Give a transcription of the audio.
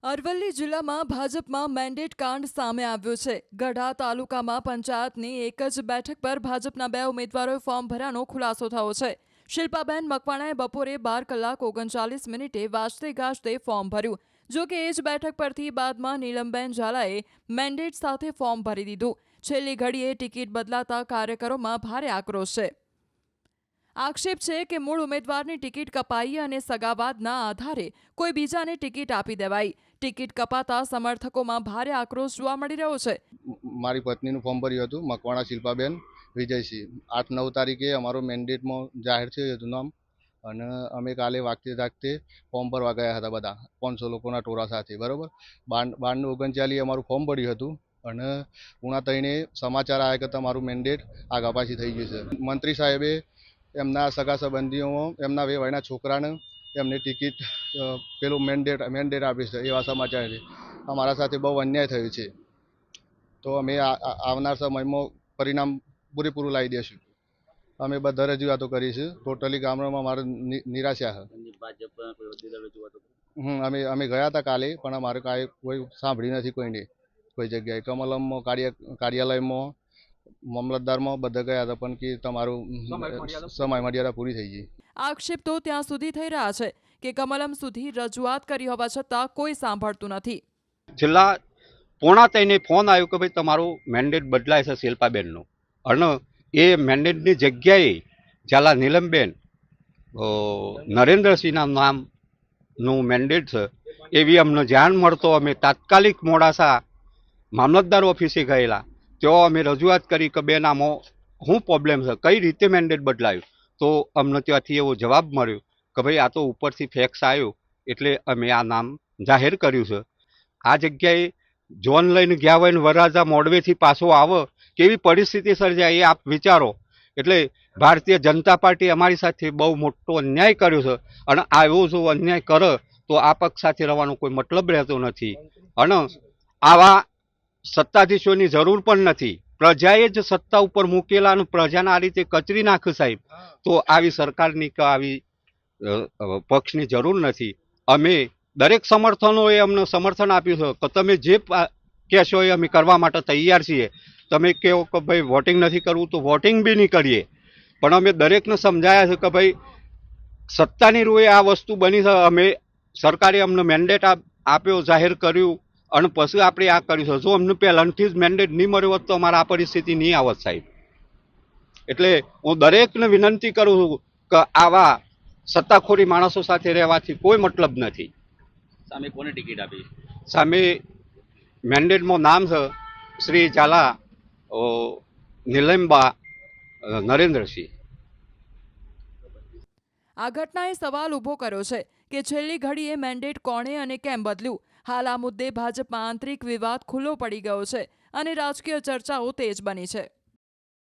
અરવલ્લી જિલ્લામાં ભાજપમાં મેન્ડેટ કાંડ સામે આવ્યો છે। ગઢા તાલુકામાં પંચાયતની એક જ બેઠક પર ભાજપના 2 ઉમેદવારોએ ફોર્મ ભર્યાનો ખુલાસો થયો છે। શિલ્પાબેન મકવાણાએ બપોરે 12 કલાક 39 મિનિટે વાજતે ગાજતે ફોર્મ ભર્યું। જો કે એ જ બેઠક પરથી બાદમાં નીલમબેન ઝાલાએ મેન્ડેટ સાથે ફોર્મ ભરી દીધું। છેલ્લી ઘડીએ ટિકિટ બદલાતા કાર્યકરોમાં ભારે આક્રોશ છે। આક્ષેપ છે કે મૂળ ઉમેદવારની ટિકિટ કપાઈ અને સગાવાદના આધારે કોઈ બીજાને ટિકિટ આપી દેવાઈ। ટિકિટ કપાતા સમર્થકોમાં ભારે આક્રોશ જોવા મળી રહ્યો છે। મારી પત્નીનું ફોર્મ ભર્યું હતું, મકવાણા શિલ્પાબેન વિજયસિંહ। 8-9 તારીખે અમારું મેન્ડેટમાં જાહેર થયું હતું નામ, અને અમે કાલે વાગતે જાગતે ફોર્મ ભરવા ગયા હતા બધા 500 લોકોના ટોળા સાથે, બરાબર। 12-39 અમારું ફોર્મ ભર્યું હતું અને 3:30 સમાચાર આવ્યા કે તમારું મેન્ડેટ આગા પાછી થઈ ગયું છે। મંત્રી સાહેબે એમના સગા સંબંધીઓમાં એમના વેવાઈના છોકરાને એમને ટિકિટ પેલું મેન્ડેટ આપી છે, એવા સમાચાર છે। અમારા સાથે બહુ અન્યાય થયો છે, તો અમે આવનાર સમયમાં પરિણામ પૂરેપૂરું લાવી દઈશું। અમે બધા રજૂઆતો કરીશું। ટોટલી ગામડામાં અમારે નિરાશા છે। અમે ગયા હતા કાલે, પણ અમારે કાંઈ કોઈ સાંભળી નથી કોઈને, કોઈ જગ્યાએ। કમલમમાં કાર્યાલયમાં, મામલતદારમાં બધા ગયા હતા, પણ કે તમારું સમય મર્યાદા પૂરી થઈ ગઈ। આક્ષેપ તો ત્યાં સુધી થઈ રહ્યા છે કે કમલમ સુધી રજૂઆત કરી હોવા છતાં કોઈ સાંભળતું નથી। છેલ્લા 2:45 ફોન આવ્યો કે ભાઈ તમારું મેન્ડેટ બદલાય છે શિલ્પાબેનનું, અને એ મેન્ડેટની જગ્યાએ ઝાલા નીલમબેન નરેન્દ્રસિંહના નામનું મેન્ડેટ છે એવી અમને જાણ મળતો અમે તાત્કાલિક મોડાસા મામલતદાર ઓફિસે ગયેલા। તેઓ અમે રજૂઆત કરી કે બેન આમાં શું પ્રોબ્લેમ છે, કઈ રીતે મેન્ડેટ બદલાયું, તો અમને ત્યાંથી એવો જવાબ મળ્યો કે ભાઈ આ તો ઉપરથી ફેક્સ આવ્યો એટલે અમે આ નામ જાહેર કર્યું છે। આ જગ્યાએ જોન લઈને ગયા હોય ને વરરાજા મોડવેથી પાછો આવે કેવી પરિસ્થિતિ સર્જાય એ આપ વિચારો। એટલે ભારતીય જનતા પાર્ટી અમારી સાથે બહુ મોટો અન્યાય કર્યો છે, અને આવો જો અન્યાય કરે તો આ પક્ષ સાથે રહેવાનો કોઈ મતલબ રહેતો નથી, અને આવા સત્તાધીશોની જરૂર પણ નથી। પ્રજાએ જ સત્તા ઉપર મૂકેલા અને પ્રજાને આ રીતે કચરી નાખે સાહેબ, તો આવી સરકારની કે આવી પક્ષની જરૂર નથી। અમે દરેક સમર્થનોએ અમને સમર્થન આપ્યું છે કે તમે જે કહેશો એ અમે કરવા માટે તૈયાર છીએ। તમે કહો કે ભાઈ વોટિંગ નથી કરવું તો વોટિંગ બી નહીં કરીએ, પણ અમે દરેકને સમજાયા છે કે ભાઈ સત્તાની રૂએ આ વસ્તુ બની છે। અમે સરકારે અમને મેન્ડેટ આપ્યો, જાહેર કર્યું, અને પછી આપણે આ કર્યું છે। જો અમને પહેલાંથી જ મેન્ડેટ નહીં મળ્યો હોત તો અમારે આ પરિસ્થિતિ નહીં આવત સાહેબ। એટલે હું દરેકને વિનંતી કરું છું કે આવા સત્તાખોરી માણસો સાથે રહેવાથી કોઈ મતલબ નથી। સામે કોને ટિકિટ આપી? સામે મેન્ડેટમાં નામ છે શ્રી ઝાલા નીલમબા નરેન્દ્રસિંહ। આ ઘટનાએ સવાલ ઊભો કર્યો છે કે છેલ્લી ઘડીએ મેન્ડેટ કોણે અને કેમ બદલ્યું। હાલ આ મુદ્દે ભાજપમાં આંતરિક વિવાદ ખુલ્લો પડી ગયો છે અને રાજકીય ચર્ચાઓ તેજ બની છે।